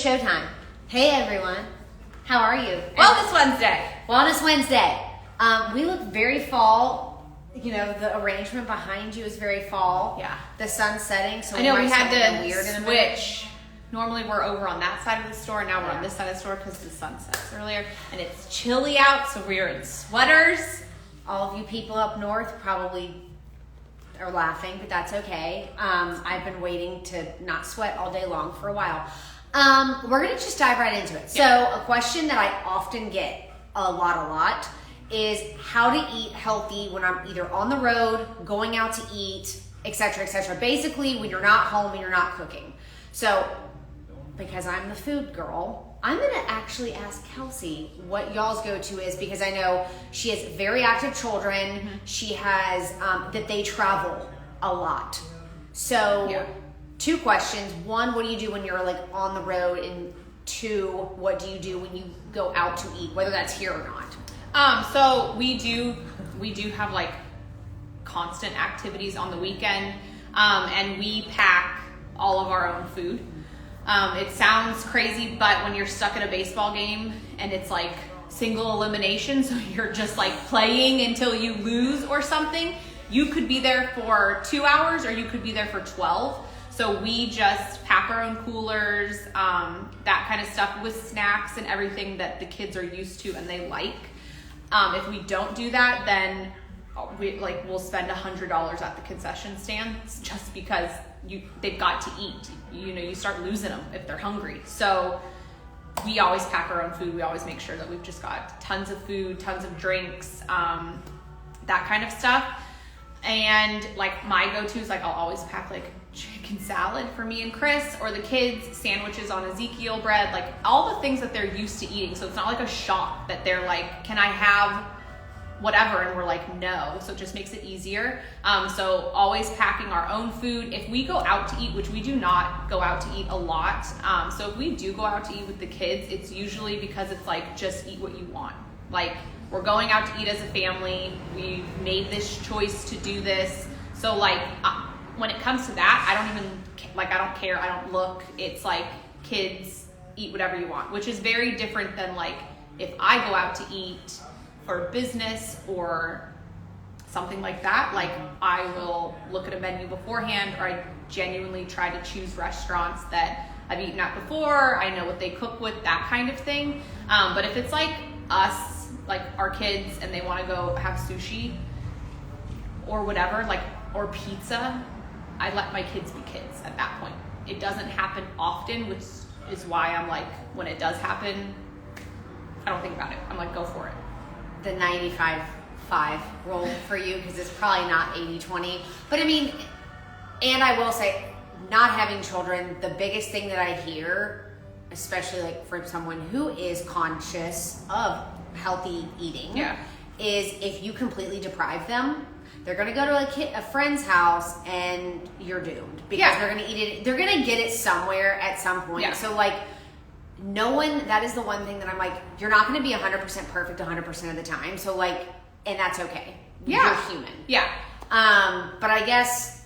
it's showtime. Hey everyone, how are you? Wellness Wednesday. Wellness Wednesday. We look very fall. You know, the arrangement behind you is very fall. Yeah. The sun's setting, so I know we might had sound to weird in a minute. switch. Normally we're over on that side of the store. Now we're on this side of the store because the sun sets earlier. And it's chilly out, so we're in sweaters. All of you people up north probably are laughing, but that's okay. I've been waiting to not sweat all day long for a while. We're going to just dive right into it. So a question that I often get a lot is how to eat healthy when I'm either on the road, going out to eat, etc., etc. Basically, when you're not home and you're not cooking. So because I'm the food girl, I'm going to actually ask Kelsey what y'all's go-to is, because I know she has very active children. Mm-hmm. She has, that they travel a lot. So 2 questions. 1, what do you do when you're like on the road? And 2, what do you do when you go out to eat, whether that's here or not? So we do have like constant activities on the weekend. And we pack all of our own food. It sounds crazy, but when you're stuck at a baseball game and it's like single elimination, so you're just like playing until you lose or something, you could be there for 2 hours or you could be there for 12. So we just pack our own coolers, that kind of stuff with snacks and everything that the kids are used to and they like. If we don't do that, then we'll spend $100 at the concession stands just because they've got to eat. You know, you start losing them if they're hungry. So we always pack our own food. We always make sure that we've just got tons of food, tons of drinks, that kind of stuff. And like my go-tos, like I'll always pack like chicken salad for me and Chris, or the kids, sandwiches on Ezekiel bread, like all the things that they're used to eating. So it's not like a shock that they're like, can I have whatever? And we're like, no. So it just makes it easier. So always packing our own food. If we go out to eat, which we do not go out to eat a lot. So if we do go out to eat with the kids, it's usually because it's like, just eat what you want. Like we're going out to eat as a family. We've made this choice to do this. So like, when it comes to that, I don't care. I don't look. It's like, kids, eat whatever you want, which is very different than like, if I go out to eat for business or something like that, like I will look at a menu beforehand, or I genuinely try to choose restaurants that I've eaten at before. I know what they cook with, that kind of thing. But if it's like us, like our kids, and they want to go have sushi or whatever, like, or pizza, I let my kids be kids at that point. It doesn't happen often, which is why I'm like, when it does happen, I don't think about it. I'm like, go for it. The 95-5 rule for you, because it's probably not 80-20. But I mean, and I will say, not having children, the biggest thing that I hear, especially like from someone who is conscious of healthy eating, is if you completely deprive them, they're going to go to a friend's house and you're doomed, because they're going to eat it. They're going to get it somewhere at some point. Yeah. So like, that is the one thing that I'm like, you're not going to be 100% perfect 100% of the time. So like, and that's okay. Yeah. You're human. Yeah. But I guess,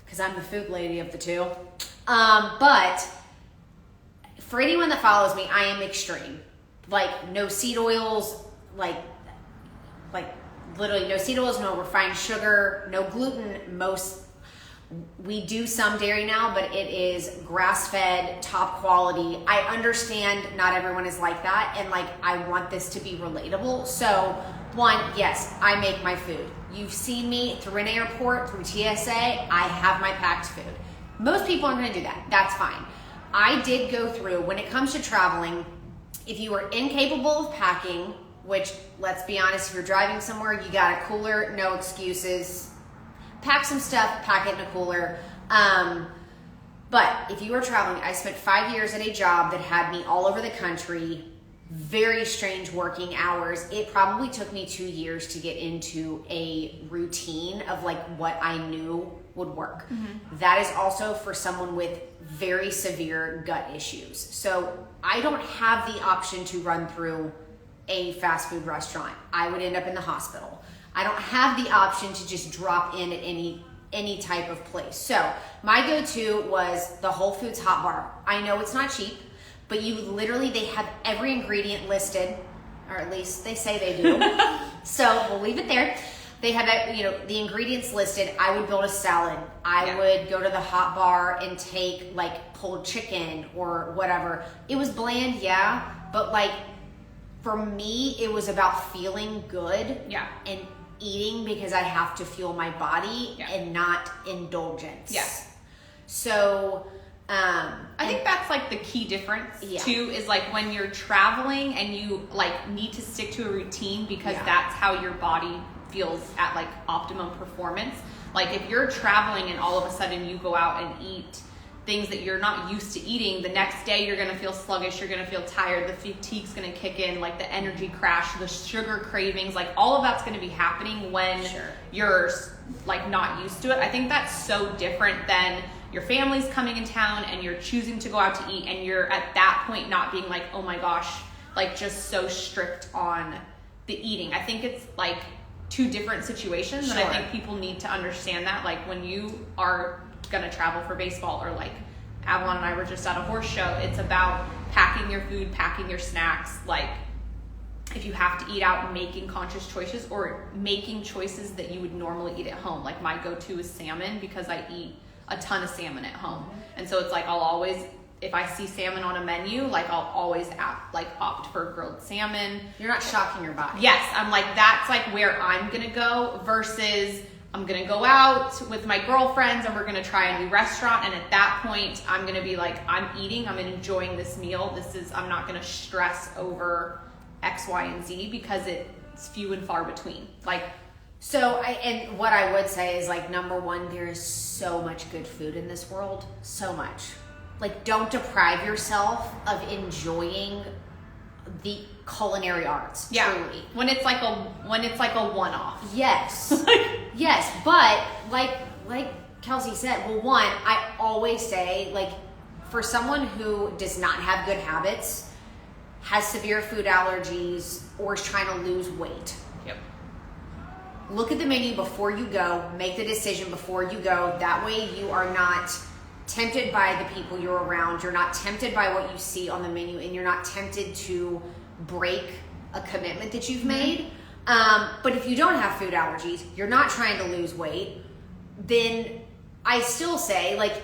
because I'm the food lady of the two. But for anyone that follows me, I am extreme. Like no seed oils, like literally no seed oils, no refined sugar, no gluten. We do some dairy now, but it is grass-fed, top quality. I understand not everyone is like that, and like I want this to be relatable. So, 1, yes, I make my food. You've seen me through an airport, through TSA, I have my packed food. Most people aren't gonna do that. That's fine. I did go through, when it comes to traveling, if you are incapable of packing, which, let's be honest, if you're driving somewhere, you got a cooler, no excuses. Pack some stuff, pack it in a cooler. But if you are traveling, I spent 5 years at a job that had me all over the country, very strange working hours. It probably took me 2 years to get into a routine of like what I knew would work. Mm-hmm. That is also for someone with very severe gut issues. So I don't have the option to run through a fast food restaurant. I would end up in the hospital. I don't have the option to just drop in at any any type of place. So my go-to was the Whole Foods hot bar. I know it's not cheap, but you literally, they have every ingredient listed, or at least they say they do. So we'll leave it there. They have, the ingredients listed. I would build a salad. I would go to the hot bar and take like pulled chicken or whatever. It was bland, yeah, but like for me, it was about feeling good and eating because I have to fuel my body and not indulgence. Yes. So, I think that's like the key difference too, is like when you're traveling and you like need to stick to a routine because that's how your body feels at like optimum performance. Like if you're traveling and all of a sudden you go out and eat things that you're not used to eating, the next day you're gonna feel sluggish, you're gonna feel tired, the fatigue's gonna kick in, like the energy crash, the sugar cravings, like all of that's gonna be happening when you're like not used to it. I think that's so different than your family's coming in town and you're choosing to go out to eat and you're at that point not being like, oh my gosh, like just so strict on the eating. I think it's like two different situations, and I think people need to understand that. Like when you are gonna travel for baseball, or like Avalon and I were just at a horse show, it's about packing your food, packing your snacks. Like if you have to eat out, making conscious choices or making choices that you would normally eat at home. Like my go-to is salmon because I eat a ton of salmon at home, and so it's like I'll always, if I see salmon on a menu, like I'll always opt for grilled salmon. You're not shocking your body. Yes, I'm like, that's like where I'm gonna go versus I'm gonna go out with my girlfriends and we're gonna try a new restaurant, and at that point I'm gonna be like, I'm eating, I'm enjoying this meal. I'm not gonna stress over X, Y, and Z because it's few and far between. Like, and what I would say is like, number one, there is so much good food in this world, so much. Like, don't deprive yourself of enjoying the culinary arts. Truly. When it's like a one-off. Yes. Yes, but like Kelsey said, well, one, I always say, like, for someone who does not have good habits, has severe food allergies, or is trying to lose weight. Yep. Look at the menu before you go. Make the decision before you go. That way you are not tempted by the people you're around. You're not tempted by what you see on the menu, and you're not tempted to break a commitment that you've made. But if you don't have food allergies, you're not trying to lose weight, then I still say, like,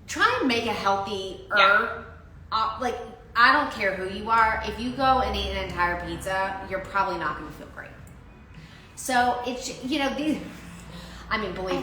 try and make a healthy, like, I don't care who you are. If you go and eat an entire pizza, you're probably not going to feel great. So it's, believe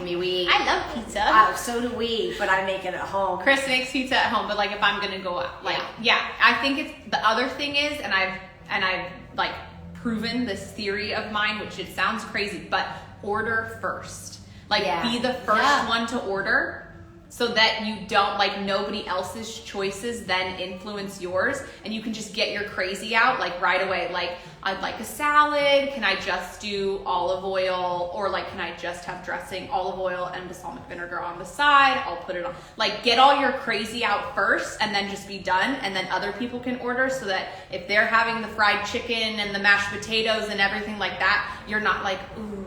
me, I love pizza. So do we, but I make it at home. Chris makes pizza at home, but like if I'm gonna go out, like I think it's the other thing is, and I've like proven this theory of mine, which it sounds crazy, but order first. Like be the first one to order, so that you don't, like, nobody else's choices then influence yours, and you can just get your crazy out like right away. Like, I'd like a salad, can I just do olive oil, or like can I just have dressing, olive oil and balsamic vinegar on the side, I'll put it on. Like, get all your crazy out first and then just be done, and then other people can order, so that if they're having the fried chicken and the mashed potatoes and everything like that, you're not like, ooh,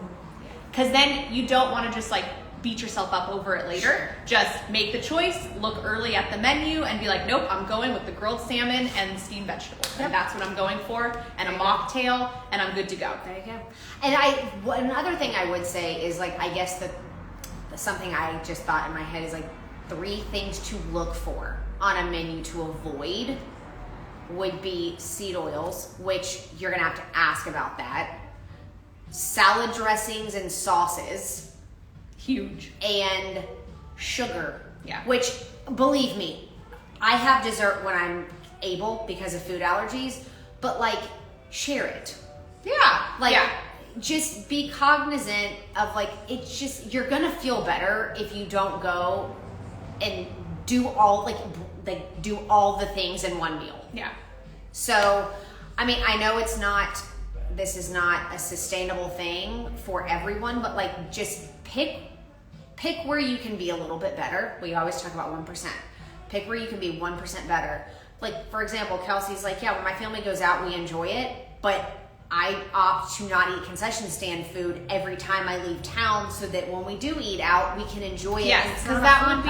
because then you don't want to just like beat yourself up over it later. Sure. Just make the choice, look early at the menu, and be like, nope, I'm going with the grilled salmon and steamed vegetables. Yep. And that's what I'm going for, and a mocktail, and I'm good to go. There you go. And another thing I would say is, like, I guess that something I just thought in my head is like 3 things to look for on a menu to avoid would be seed oils, which you're gonna have to ask about that. Salad dressings and sauces. Huge. And sugar. Yeah. Which, believe me, I have dessert when I'm able because of food allergies, but like, share it. Yeah. Like, just be cognizant of, like, it's just, you're gonna feel better if you don't go and do all, like do all the things in one meal. Yeah. So, I mean, I know this is not a sustainable thing for everyone, but like, just pick where you can be a little bit better. We always talk about 1%. Pick where you can be 1% better. Like, for example, Kelsey's like, yeah, when my family goes out, we enjoy it, but I opt to not eat concession stand food every time I leave town, so that when we do eat out, we can enjoy it. Yes, because that would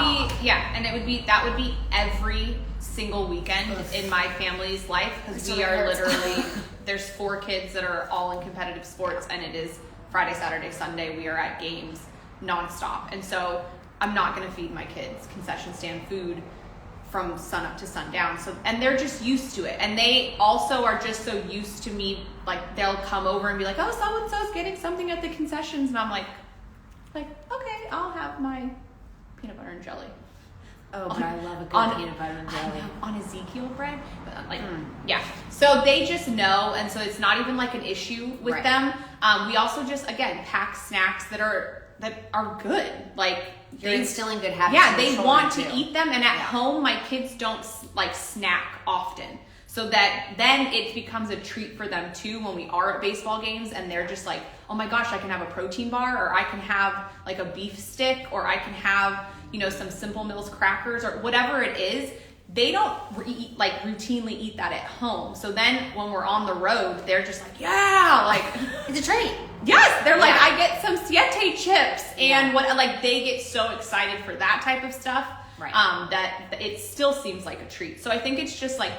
be that would be every single weekend in my family's life, because we are literally there's 4 kids that are all in competitive sports, and it is Friday, Saturday, Sunday. We are at games nonstop, and so I'm not going to feed my kids concession stand food from sun up to sundown. So, and they're just used to it, and they also are just so used to me. Like, they'll come over and be like, "Oh, so and so's getting something at the concessions," and I'm like, okay, I'll have my peanut butter and jelly. Oh, but I love a good peanut butter and jelly on Ezekiel bread. But I'm like, yeah. So they just know, and so it's not even like an issue with them. We also just pack snacks that are good. Like, you're instilling good habits. Yeah, they want to eat them, and at home, my kids don't like snack often. So that then it becomes a treat for them too when we are at baseball games, and they're just like, oh my gosh, I can have a protein bar, or I can have like a beef stick, or I can have, some Simple Mills crackers, or whatever it is. They don't routinely eat that at home. So then when we're on the road, they're just like, yeah, like it's a treat. Yes, they're like, I get some Siete chips, and they get so excited for that type of stuff, that it still seems like a treat. So I think it's just like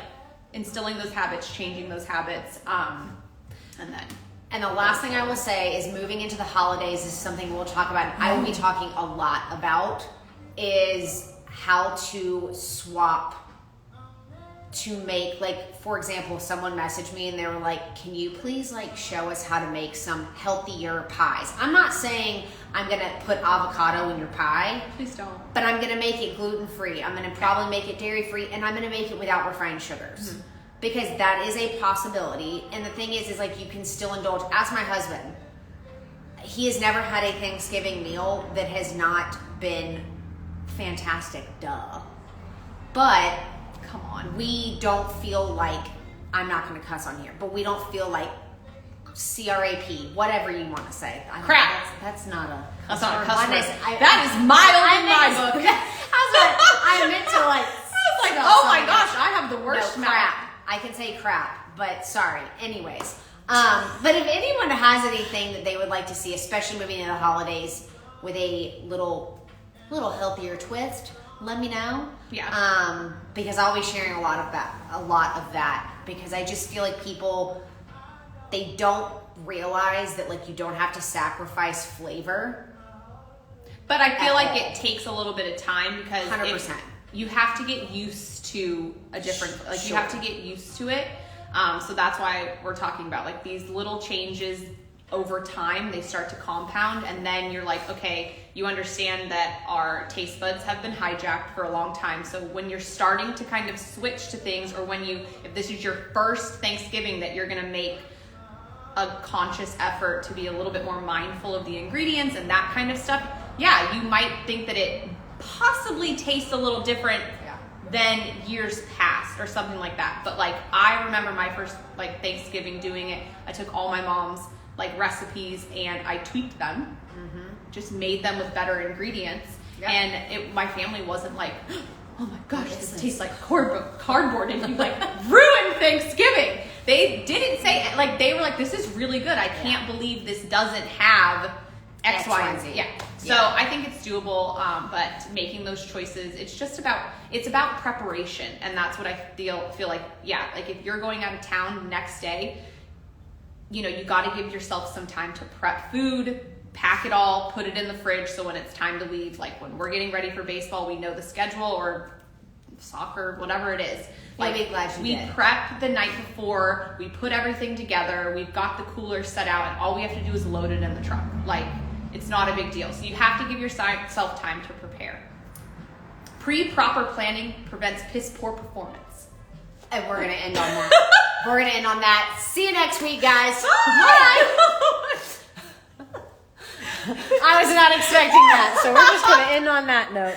instilling those habits, changing those habits, and the last thing I will say is moving into the holidays is something we'll talk about. I will be talking a lot about is how to swap to make, like, for example, someone messaged me and they were like, can you please show us how to make some healthier pies? I'm not saying I'm going to put avocado in your pie. Please don't. But I'm going to make it gluten-free. I'm going to probably make it dairy-free, and I'm going to make it without refined sugars. Mm-hmm. Because that is a possibility. And the thing is you can still indulge. Ask my husband. He has never had a Thanksgiving meal that has not been fantastic. Duh. But come on, we don't feel like, I'm not going to cuss on here, but we don't feel like CRAP, whatever you want to say. Crap. That's not a cuss word. That is mild in my book. I meant to I was like, oh my gosh, I have the worst mouth. Crap. I can say crap, but sorry. Anyways, but if anyone has anything that they would like to see, especially moving into the holidays with a little healthier twist, let me know. Yeah. Because I'll be sharing a lot of that, because I just feel like people, they don't realize that you don't have to sacrifice flavor. But I feel like it takes a little bit of time, because 100%. You have to get used to a different, you have to get used to it. So that's why we're talking about these little changes over time. They start to compound, and then you're like, okay, you understand that our taste buds have been hijacked for a long time. So when you're starting to kind of switch to things, or if this is your first Thanksgiving that you're going to make a conscious effort to be a little bit more mindful of the ingredients and that kind of stuff, yeah, you might think that it possibly tastes a little different than years past or something like that. But I remember my first Thanksgiving doing it. I took all my mom's recipes and I tweaked them, just made them with better ingredients. And my family wasn't like, oh my gosh, this tastes like cardboard, and you ruined Thanksgiving. They didn't say they were like, this is really good. I can't believe this doesn't have X, Y, and Z. Yeah. So I think it's doable, but making those choices, it's about preparation, and that's what I feel like. Yeah, if you're going out of town next day, you got to give yourself some time to prep food, pack it all, put it in the fridge, so when it's time to leave, when we're getting ready for baseball, we know the schedule, or soccer, whatever it is. We prep the night before, we put everything together, we've got the cooler set out, and all we have to do is load it in the truck. It's not a big deal. So you have to give yourself time to prepare. Proper planning prevents piss poor performance. And we're going to end on that. See you next week, guys. Bye. I was not expecting that, so we're just going to end on that note.